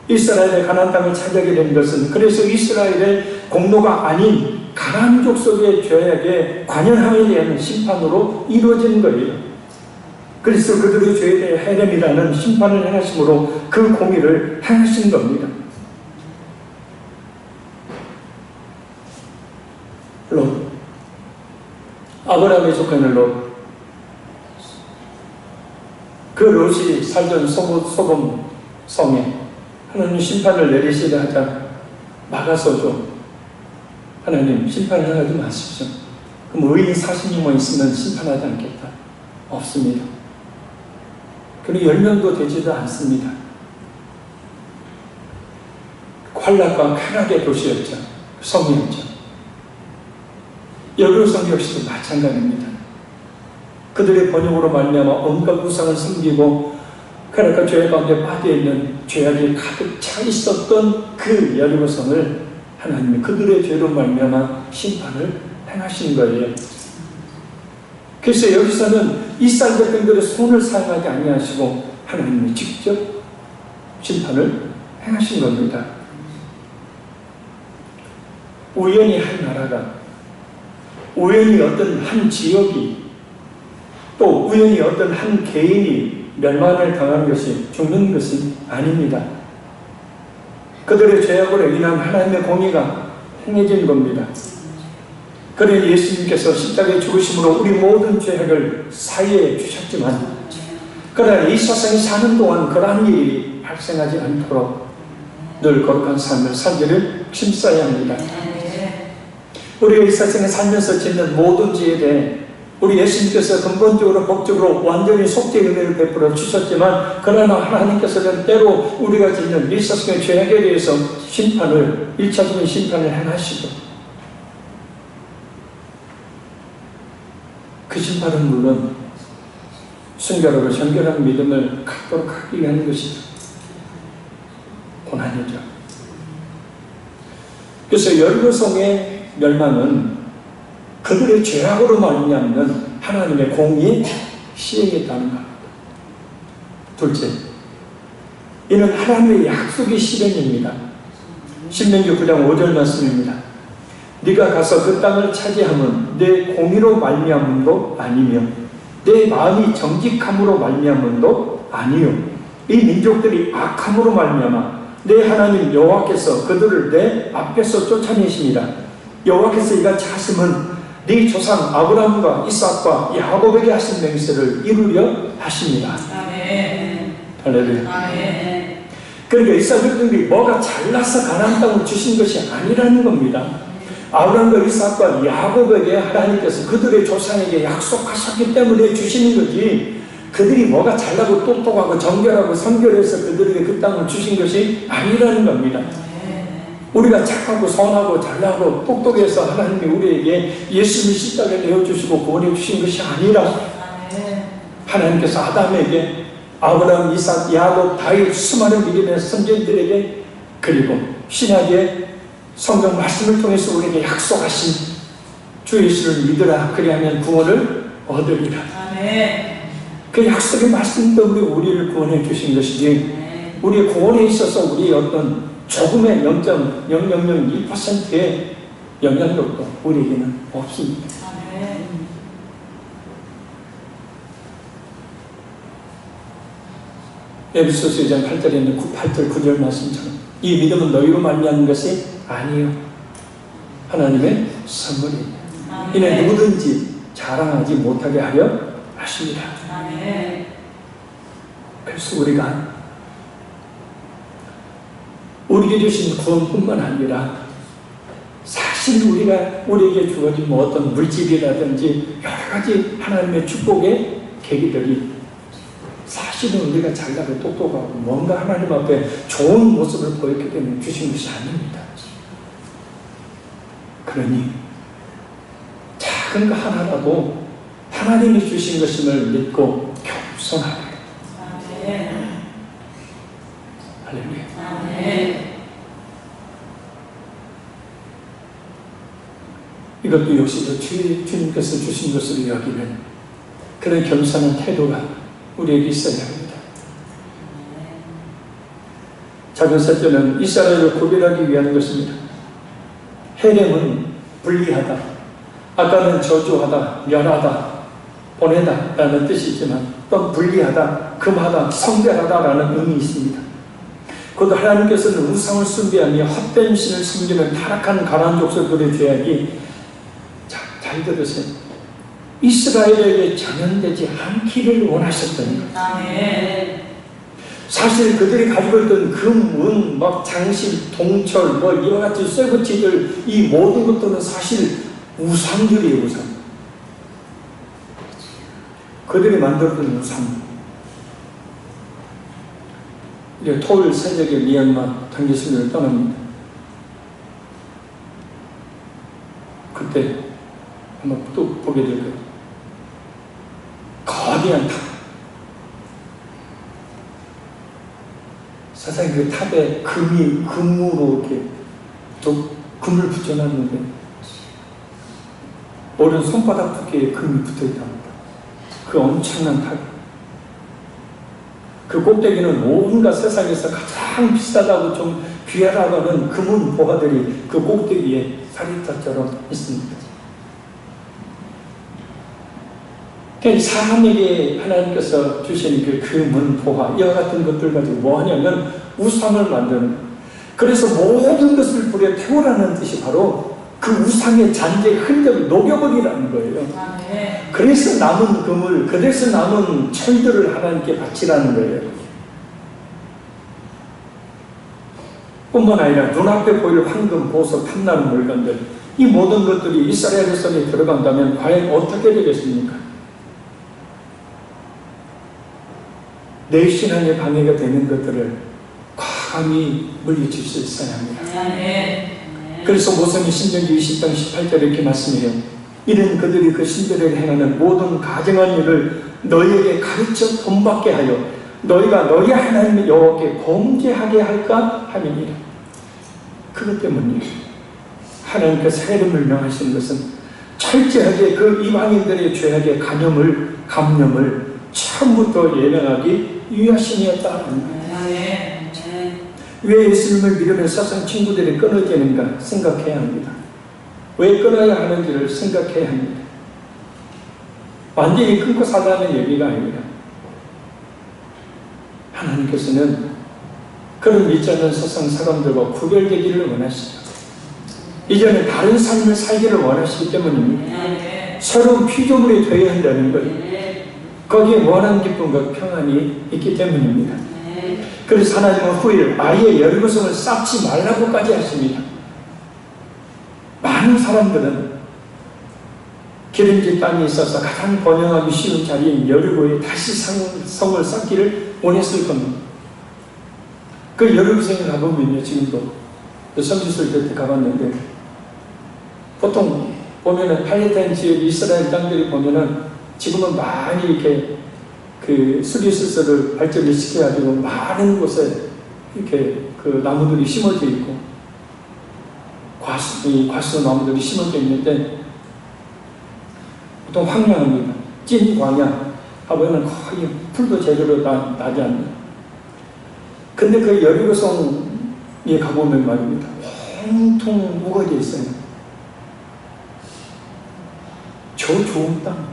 이스라엘의 가나안 땅을 차지하게 된 것은 그래서 이스라엘의 공로가 아닌 가나안 족속의 죄악에 관연함에 대한 심판으로 이루어진 거예요. 그래서 그들의 죄에 대해 해렘이라는 심판을 행하심으로 그 공의를 행하신 겁니다. 물론 아브라함의 조카는 롯. 그 롯이 살던 소돔 성에 하나님 심판을 내리시려 하자 막아서도 하나님 심판을 하지 마십시오. 그럼 의인 40명만 있으면 심판하지 않겠다. 없습니다. 그리고 10명도 되지도 않습니다. 환락과 쾌락의 도시였죠. 성이었죠. 여루성 역시도 마찬가지입니다. 그들의 번영으로 말미암아 온갖 우상을 섬기고 쾌락과 죄 가운데 빠져있는 죄악이 가득 차 있었던 그 여리고성을 하나님이 그들의 죄로 말미암아 심판을 행하신 거예요. 그래서 여기서는 이스라엘 백성들의 손을 사용하지 아니하시고 하나님이 직접 심판을 행하신 겁니다. 우연히 한 나라가, 우연히 어떤 한 지역이, 또 우연히 어떤 한 개인이 멸망을 당한 것이, 죽는 것이 아닙니다. 그들의 죄악으로 인한 하나님의 공의가 행해진 겁니다. 그래 예수님께서 십자가에 죽으심으로 우리 모든 죄악을 사유해 주셨지만, 그러나 이 세상에 사는 동안 그러한 일이 발생하지 않도록 늘 거룩한 삶을 살기를 힘써야 합니다. 우리가 이 세상에 살면서 짓는 모든 죄에 대해 우리 예수님께서 근본적으로 법적으로 완전히 속죄의 은혜를 베풀어 주셨지만, 그러나 하나님께서는 때로 우리가 짓는 이 세상의 죄악에 대해서 심판을, 1차적인 심판을 행하시고, 그 심판은 물론 순결하고 정결한 믿음을 갖도록 하기 위한 것이죠. 고난이죠. 그래서 여리고성의 멸망은 그들의 죄악으로 말미암는 하나님의 공의 시행했다는 겁니다. 둘째, 이는 하나님의 약속의 실현입니다. 신명기 9장 5절 말씀입니다. 네가 가서 그 땅을 차지함은 내 공의로 말미암음도 아니며 내 마음이 정직함으로 말미암음도 아니요 이 민족들이 악함으로 말미암아 내 하나님 여호와께서 그들을 내 앞에서 쫓아내십니다. 여호와께서 이같이 하심은 네 조상 아브라함과 이삭과 야곱에게 하신 맹세를 이루려 하십니다. 아멘. 할렐루야. 아멘. 그러니까 이스라엘들이 뭐가 잘나서 가나안 땅을 주신 것이 아니라는 겁니다. 아브라함과 이삭과 야곱에게 하나님께서 그들의 조상에게 약속하셨기 때문에 주시는 거지, 그들이 뭐가 잘나고 똑똑하고 정결하고 성결해서 그들에게 그 땅을 주신 것이 아니라는 겁니다. 우리가 착하고 선하고 잘나고 똑똑해서 하나님이 우리에게 예수를 십자가에 내어주시고 구원해 주신 것이 아니라, 하나님께서 아담에게, 아브라함, 이삭, 야곱, 다윗 수많은 믿음의 선지자들에게, 그리고 신약의 성경 말씀을 통해서 우리에게 약속하신 주 예수를 믿으라, 그리하면 구원을 얻으리라. 그 약속의 말씀 때문에 우리를 구원해 주신 것이지, 우리의 구원에 있어서 우리의 어떤 조금의 0.0001%의 영향력도 우리에게는 없습니다. 에베소서 2장 8절에 있는 8절 9절 말씀처럼 이 믿음은 너희로 말미암은 것이 아니요 하나님의 선물입니다. 이는 누구든지 자랑하지 못하게 하려 하십니다. 그래서 우리가 우리에게 주신 구원뿐만 아니라 사실 우리에게 주어진 어떤 물질이라든지 여러 가지 하나님의 축복의 계기들이 사실은 우리가 잘나고 똑똑하고 뭔가 하나님 앞에 좋은 모습을 보였기 때문에 주신 것이 아닙니다. 그러니 작은 거 하나라도 하나님이 주신 것임을 믿고 겸손하게. 할렐루야. 이것도 역시 주님께서 주신 것으로 여기는 그런 겸손한 태도가 우리에게 있어야 합니다. 작은 셋째는 이스라엘을 구별하기 위한 것입니다. 헤렘은 분리하다, 아까는 저주하다, 멸하다, 보내다 라는 뜻이 있지만 또 분리하다, 금하다, 성별하다 라는 의미 있습니다. 그것도 하나님께서는 우상을 숭배하며 헛된 신을 숨기는 타락한 가나안 족속들의 죄악이, 잘 들으세요, 이스라엘에게 전염되지 않기를 원하셨던 거예요. 아멘. 사실 그들이 가지고 있던 금, 은, 장식, 동철, 이와 같은 쇠붙이들, 이 모든 것들은 사실 우상들이에요, 우상. 그들이 만들었던 우상. 이제 토요일 새벽에 미얀마 단기순회를 떠납니다. 그때 한번 또 보게 될 거예요. 거대한 탑. 세상에 그 탑에 금으로 이렇게 또 금을 붙여놨는데 오른 손바닥 두께의 금이 붙어있답니다. 그 엄청난 탑. 그 꼭대기는 온갖 세상에서 가장 비싸다고 좀 귀하다고 하는 금은 보화들이 그 꼭대기에 사리타처럼 있습니다. 사람에게 하나님께서 주신 그 금은 보화 이와 같은 것들 가지고 뭐 하냐면 우상을 만드는 거예요. 그래서 모든 것을 불에 태우라는 뜻이 바로 그 우상의 잔재의 흔적을 녹여버리라는 거예요. 그래서 남은 금을, 그래서 남은 철들을 하나님께 바치라는 거예요. 뿐만 아니라 눈앞에 보일 황금, 보석, 탐나는 물건들, 이 모든 것들이 이스라엘 손에 들어간다면 과연 어떻게 되겠습니까? 내 신앙의 방해가 되는 것들을 과감히 물리칠 수 있어야 합니다. 그래서 모세는 신명기 20장 18절에 이렇게 말씀해요. 이는 그들이 그 신들에게 행하는 모든 가증한 일을 너희에게 가르쳐 본받게 하여 너희가 너희 하나님 여호와께 범죄하게 할까 함이니라. 그것 때문이에요. 하나님께서 세례를 명하시는 것은 철저하게 그 이방인들의 죄악의 감염을 처음부터 예명하기 위하심이었다. 왜 예수님을 믿으면 세상 친구들이 끊어지는가 생각해야 합니다. 왜 끊어야 하는지를 생각해야 합니다. 완전히 끊고 살라는 얘기가 아닙니다. 하나님께서는 그런 믿지 않는 세상 사람들과 구별되기를 원하십니다. 이제는 다른 삶을 살기를 원하시기 때문입니다. 새로운 피조물이 되어야 한다는 거예요. 거기에 원한 기쁨과 평안이 있기 때문입니다. 그래서 하나님은 후일 아예 여리고성을 쌓지 말라고까지 하십니다. 많은 사람들은 기름진 땅에 있어서 가장 번영하기 쉬운 자리인 여리고에 다시 성을 쌓기를 원했을 겁니다. 그 여리고성에 가보면요, 지금도 선지설 때 가봤는데 보통 보면은 팔레스타인 지역 이스라엘 땅들이 보면은 지금은 많이 이렇게 그 수리시설을 발전을 시켜가지고 많은 곳에 이렇게 그 나무들이 심어져 있고 과수 나무들이 심어져 있는데 보통 황량합니다. 찐 광야 하면은 거의 풀도 제대로 나지 않는. 근데 그 여리고성에 가보면 말입니다. 온통 우거져 있어요. 저 좋은 땅.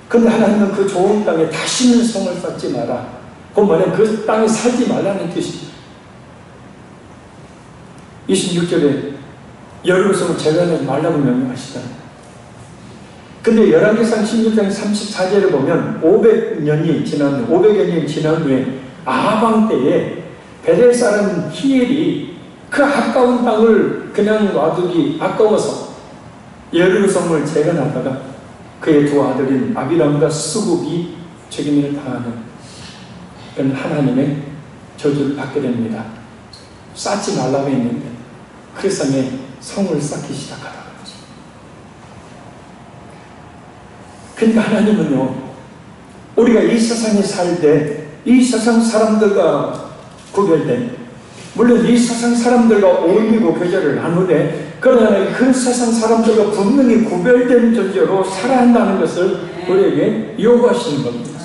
근데 하나님은 그 좋은 땅에 다시는 성을 쌓지 마라. 그건 뭐냐면 그 땅에 살지 말라는 뜻입니다. 26절에 여리고성을 제거하지 말라고 명령하시잖아요. 근데 열왕기상 16장 34절에 보면 500여 년이 지난 후에 아방 때에 베델 사람 히엘이 그 아까운 땅을 그냥 놔두기 아까워서 여리고성을 재건하다가 그의 두 아들인 아비람과 수국이 책임을 당하는 그런 하나님의 저주를 받게 됩니다. 쌓지 말라고 했는데 그 성에 성을 쌓기 시작하다. 그러니까 하나님은요, 우리가 이 세상에 살 때 이 세상 사람들과 구별된, 물론 이 세상 사람들과 어울리고 교제를 나누되 그러나 그 세상 사람들과 분명히 구별된 존재로 살아야 한다는 것을 우리에게 요구하시는 겁니다.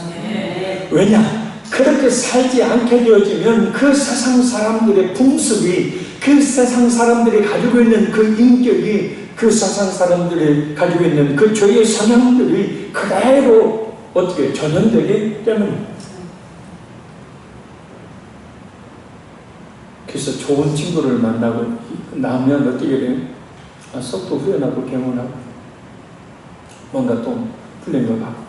왜냐? 그렇게 살지 않게 되어지면 그 세상 사람들의 풍습이, 그 세상 사람들이 가지고 있는 그 인격이, 그 세상 사람들이 가지고 있는 그 죄의 성향들이 그대로 어떻게 전염되기 때문입니다. 그래서 좋은 친구를 만나고 나면 어떻게 돼요? 속도 후련하고 개운하고 뭔가 또 풀린 것 같고.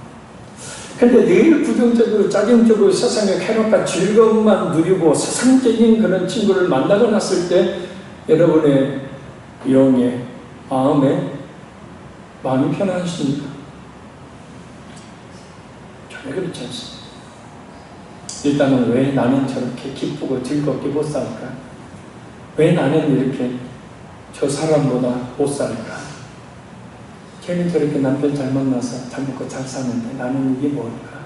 근데 늘 부정적으로 짜증적으로 세상의 쾌락과 즐거움만 누리고 세상적인 그런 친구를 만나고 났을 때 여러분의 영의 마음이 편안하십니까? 전혀 그렇지 않습니다. 일단은 왜 나는 저렇게 기쁘고 즐겁게 못 살까? 왜 나는 이렇게 저 사람보다 못 살까? 걔는 저렇게 남편 잘 만나서 잘 먹고 잘 사는데 나는 이게 뭘까?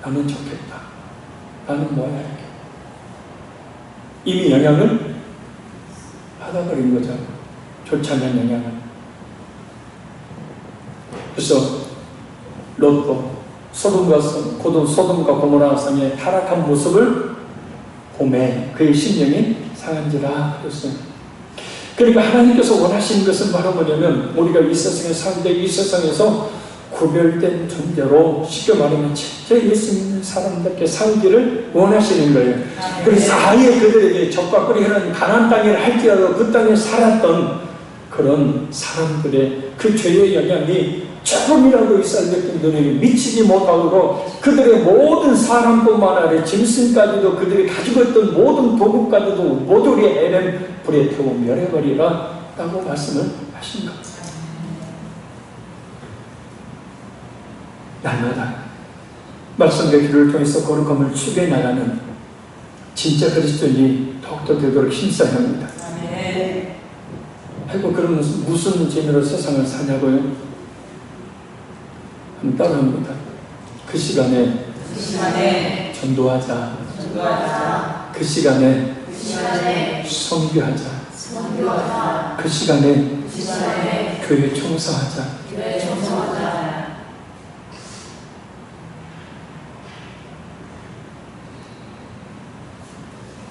나는 좋겠다. 나는 뭐야 이렇게. 이미 영향을 받아버린 거죠. 좋지 않은 영향을. 그래서 롯도 소돔과 고모라 성의 타락한 모습을 보매 그의 심령이 상한지라 그랬어요. 그러니까 하나님께서 원하시는 것은 바로 뭐냐면 우리가 이 세상에 사는데 이 세상에서 구별된 존재로 쉽게 말하면 진짜 예수 믿는 사람답게 살기를 원하시는 거예요. 그래서 아예 그들에게 적과 꿀이 흐르는 가나안 땅이라 할지라도 그 땅에 살았던 그런 사람들의 그 죄의 영향이 조금이라도 이스라엘 백성들에게 미치지 못하고 그들의 모든 사람뿐만 아니라 짐승까지도 그들이 가지고 있던 모든 도구까지도 모조리 에덴 불에 태워 멸해버리라 라고 말씀을 하신 겁니다. 날마다 말씀과 기도를 통해서 거룩함을 추구해나가는 진짜 그리스도인이 더욱더 되도록 힘써야 합니다. 아이고 그러면 무슨 재미로 세상을 사냐고요? 따라합니다. 그 시간에 전도하자. 그 시간에 선교하자. 그 시간에 교회 청소하자.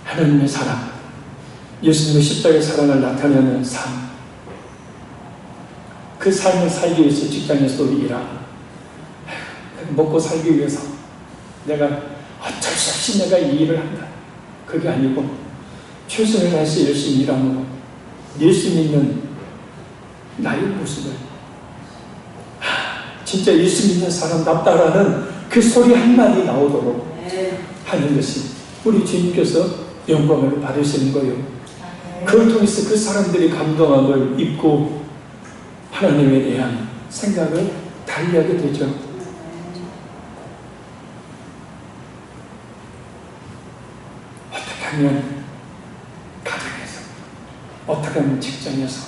하나님의 사랑, 예수님의 십자가의 사랑을 나타내는 삶, 그 삶을 살기 위해서 직장에서도 일하고 먹고 살기 위해서 내가 어쩔 수 없이 내가 이 일을 한다. 그게 아니고 최선을 다해서 열심히 일하는 예수 믿는 나의 모습을 진짜 예수 믿는 사람답다라는 그 소리 한마디 나오도록 하는 것이 우리 주님께서 영광을 받으시는 거예요. 그걸 통해서 그 사람들이 감동함을 입고 하나님에 대한 생각을 달리하게 되죠. 하면 가정에서, 어떻게 하면 직장에서,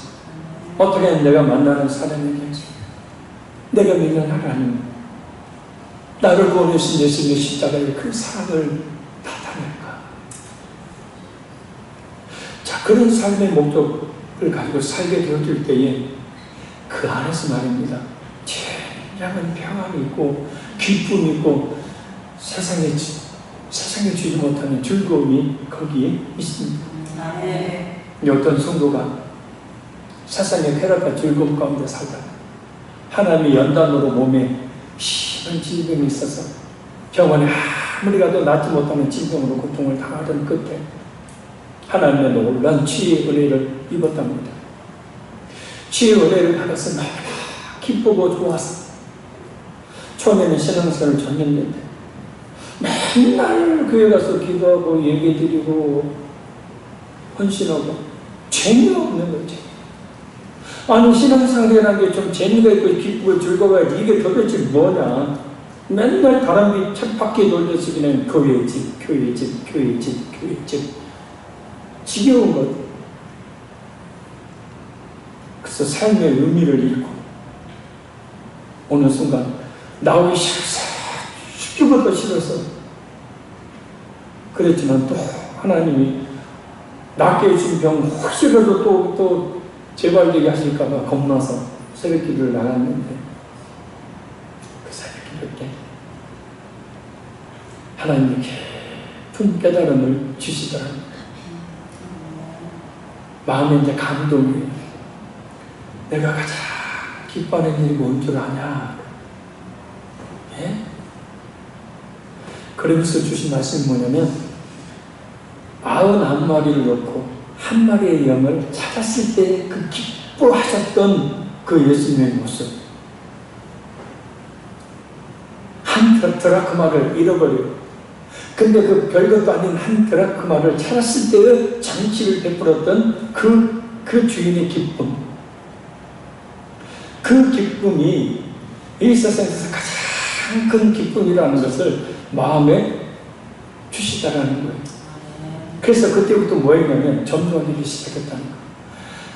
어떻게 하면 내가 만나는 사람에게, 내가 믿는 하나님, 나를 구원하신 예수님의 십자가의 그 사랑을 나타낼까? 자, 그런 삶의 목적을 가지고 살게 되어질 때에 그 안에서 말입니다. 진정한 평안이 있고 기쁨이 있고 세상에 주지 못하는 즐거움이 거기에 있습니다. 어떤 성도가 세상의 쾌락과 즐거움 가운데 살다가 하나님의 연단으로 몸에 심한 질병이 있어서 병원에 아무리 가도 낫지 못하는 질병으로 고통을 당하던 끝에 하나님의 놀라운 치유의 은혜를 입었답니다. 치유의 은혜를 받아서 너무나 기쁘고 좋아서 처음에는 신앙생활을 전했는데 맨날 교회 가서 기도하고 얘기드리고 헌신하고 재미없는 거지. 아니 신앙생활이라는 게 좀 재미가 있고 기쁘고 즐거워야지. 이게 도대체 뭐냐. 맨날 다람쥐 쳇바퀴 돌려서 그냥 교회 집 지겨운 것. 그래서 삶의 의미를 잃고 어느 순간 나오기 싫어서 죽기보다 싫어서 그랬지만 또 하나님이 낫게 해준 병 혹시라도 또 재발되게 하실까봐 겁나서 새벽 기도를 나갔는데 그 새벽 기도 때 하나님이 깊은 깨달음을 주시더랍니다. 마음에 이제 감동이 내가 가장 기뻐하는 일이 뭔 줄 아냐? 예? 그러면서 주신 말씀이 뭐냐면 91마리를 놓고 한 마리의 영을 찾았을 때 그 기뻐하셨던 그 예수님의 모습 드라크마를 잃어버리고, 근데 그 별것도 아닌 한 드라크마를 찾았을 때의 정치를 베풀었던 그 주인의 기쁨, 그 기쁨이 이 세상에서 가장 큰 기쁨이라는 것을 마음에 주시다라는 거예요. 그래서 그때부터 뭐 했냐면 전도하기 시작했다는 거예요.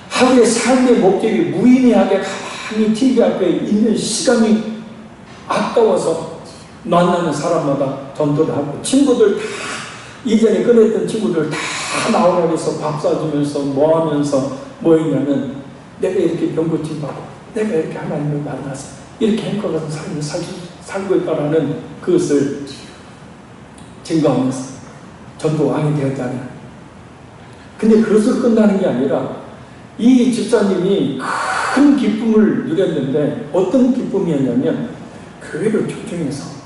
하루의 삶의 목적이 무의미하게 가만히 TV 앞에 있는 시간이 아까워서 만나는 사람마다 전도를 하고, 친구들 다 이전에 꺼냈던 친구들 다 나오라고 해서 밥 사주면서 뭐 하면서 뭐 했냐면 내가 이렇게 병고침받고 내가 이렇게 하나님을 만나서 이렇게 행복한 삶을 살고 있다라는 그것을 증거하면서 전도왕이 되었다는. 근데 그것으로 끝나는 게 아니라 이 집사님이 큰 기쁨을 누렸는데 어떤 기쁨이었냐면 교회를 초청해서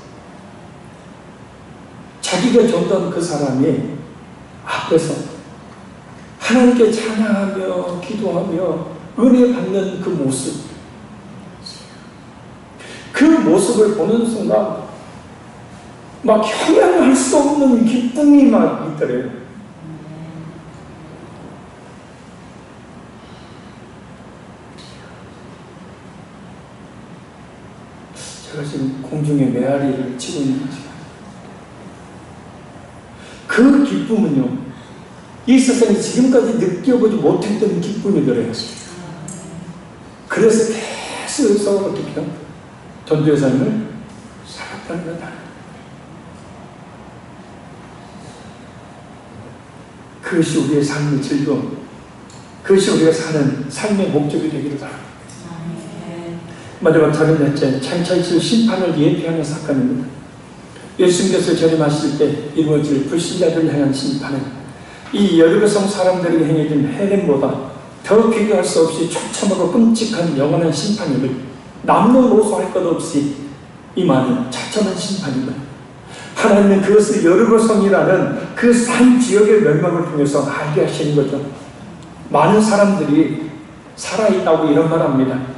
자기가 전도한 그 사람이 앞에서 하나님께 찬양하며 기도하며 은혜 받는 그 모습, 그 모습을 보는 순간 막 형용할 수 없는 기쁨이 막 있더래요. 제가 지금 공중에 메아리를 치고 있는 거죠. 그 기쁨은요, 이 세상에 지금까지 느껴보지 못했던 기쁨이더래요. 그래서 계속 어떻게 전도의 삶을 살았다는 거다. 그것이 우리의 삶의 즐거움, 그것이 우리가 사는 삶의 목적이 되기를 바랍니다. 마지막 다른 넷째, 창차이실 심판을 예표하는 사건입니다. 예수님께서 재림하실 때 이루어질 불신자들을 향한 심판은 이 여리고성 사람들에게 행해진 해냄보다 더 비교할 수 없이 처참하고 끔찍한 영원한 심판임을, 남녀노소할 것 없이 임하는 처참한 심판임을 하나님은 그것을 여리고성이라는 그 산 지역의 멸망을 통해서 알게 하시는 거죠. 많은 사람들이 살아있다고 이런 말합니다.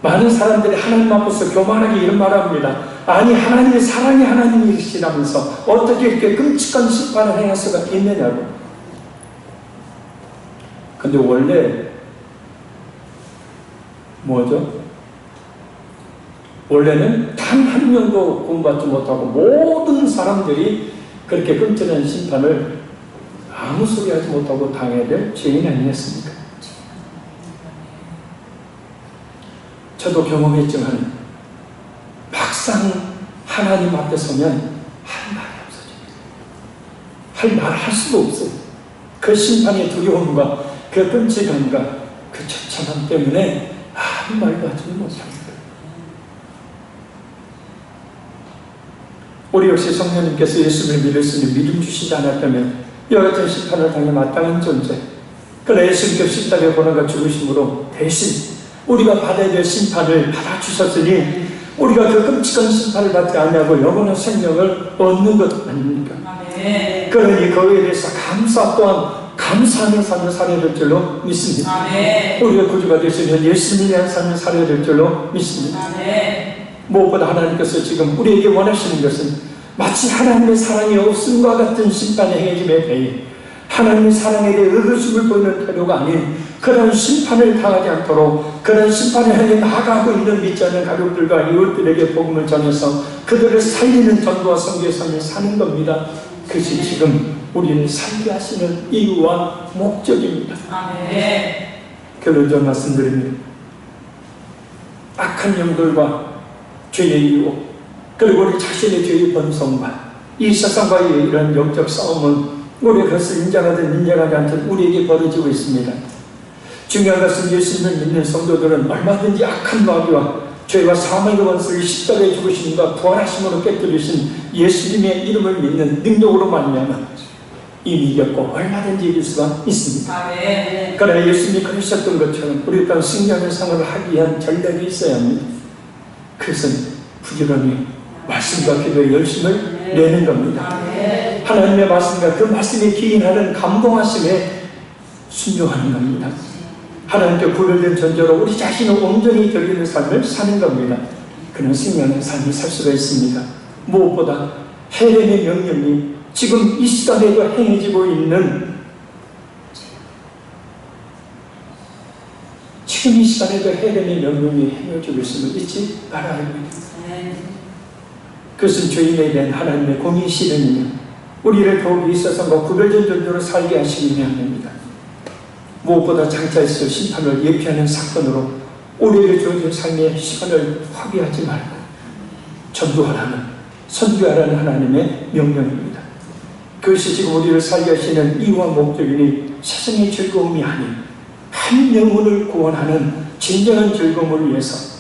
많은 사람들이 하나님 앞에서 교만하게 이런 말합니다. 아니, 하나님의 사랑이 하나님이시라면서 어떻게 이렇게 끔찍한 심판을 행할 수가 있느냐고. 근데 원래 뭐죠? 원래는 단 한 명도 구원받지 못하고 모든 사람들이 그렇게 끔찍한 심판을 아무 소리 하지 못하고 당해야 될 죄인 아니었습니까? 저도 경험했지만 막상 하나님 앞에 서면 할 말이 없어집니다. 할 말 할 수도 없어요. 그 심판의 두려움과 그 끔찍함과 그 처참함 때문에 아무 말도 하지 못합니다. 우리 역시 성령님께서 예수를 믿었으니 믿음 주시지 않았다면 이와 같은 심판을 당해 마땅한 존재, 그러나 예수님께서 십자가에 고난과 죽으심으로 대신 우리가 받아야 될 심판을 받아주셨으니 우리가 그 끔찍한 심판을 받지 않냐고 영원한 생명을 얻는 것 아닙니까? 아멘. 그러니 그에 대해서 감사 또한 감사하는 삶을 살아야 될 줄로 믿습니다. 아멘. 우리가 구주가 되시면 예수님에 대한 삶을 살아야 될 줄로 믿습니다. 아멘. 무엇보다 하나님께서 지금 우리에게 원하시는 것은 마치 하나님의 사랑이 없음과 같은 심판의 행해짐에 대해 하나님의 사랑에 대해 의구심을 보이는 태도가 아닌 그런 심판을 당하지 않도록 그런 심판을 향해 나아가고 있는 믿지 않는 가족들과 이웃들에게 복음을 전해서 그들을 살리는 전도와 선교의 삶을 사는 겁니다. 그것이 지금 우리를 살게 하시는 이유와 목적입니다. 아멘. 결론적으로 말씀드립니다. 악한 영들과 죄의 유혹, 그리고 우리 자신의 죄의 번성과 이 세상과의 이런 영적 싸움은 우리 그것을 인정하든 인정하지 않든 우리에게 벌어지고 있습니다. 중요한 것은 예수님을 믿는 성도들은 얼마든지 악한 마귀와 죄와 사망의 원수를 십자가에 죽으심과 부활하심으로 깨뜨리신 예수님의 이름을 믿는 능력으로 말미암아 이미 이겼고 얼마든지 이길 수가 있습니다. 아멘. 그러나 예수님이 그러셨던 것처럼 우리 또한 승리하는 생활을 하기 위한 전략이 있어야 합니다. 그것은 부지런히 말씀과 기도에 열심을 내는 겁니다. 아멘. 하나님의 말씀과 그 말씀에 기인하는 감동하심에 순종하는 겁니다. 하나님께 구별된 존재로 우리 자신을 온전히 드리는 삶을 사는 겁니다. 그는 승리하는 삶을 살 수가 있습니다. 무엇보다 헬렌의 명령이 지금 이 시간에도 행해지고 있는, 지금 이 시간에도 헬렌의 명령이 행해지고 있음을 잊지 말아야 합니다. 그것은 죄인에 대한 하나님의 공의 실현이며 우리를 더욱 이 세상과 구별된 존재로 살게 하시기 위함입니다. 무엇보다 장차에서 심판을 예피하는 사건으로 우리에게 주어진 삶의 시간을 허비하지 말고 전도하라는, 선교하라는 하나님의 명령입니다. 그것이 지금 우리를 살게 하시는 이유와 목적이니 세상의 즐거움이 아닌 한 영혼을 구원하는 진정한 즐거움을 위해서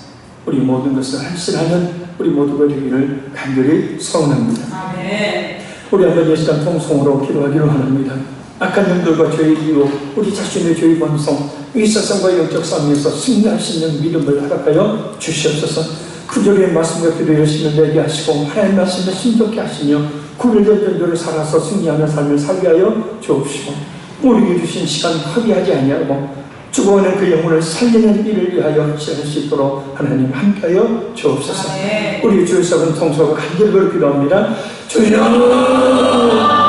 우리 모든 것을 헌신하는 우리 모두가 되기를 간절히 소원합니다. 아멘. 우리 한번 이 시간 통성으로 기도하기로 합니다. 악한 영들과 죄의 이유, 우리 자신의 죄의 본성, 이 세상과 영적 싸움에서 승리할 수 있는 믿음을 허락하여 주시옵소서. 구절의 말씀과 기도 열심히 되게 하시고 하나님 말씀을 신속히 하시며 구별된 존재를 살아서 승리하는 삶을 살게 하여 주옵시고 우리에게 주신 시간 허비하지 아니하고 죽어가는 그 영혼을 살리는 일을 위하여 시작할 수 있도록 하나님 함께하여 주옵소서. 우리 주의 작은 통소가 간절히 기도합니다. 주여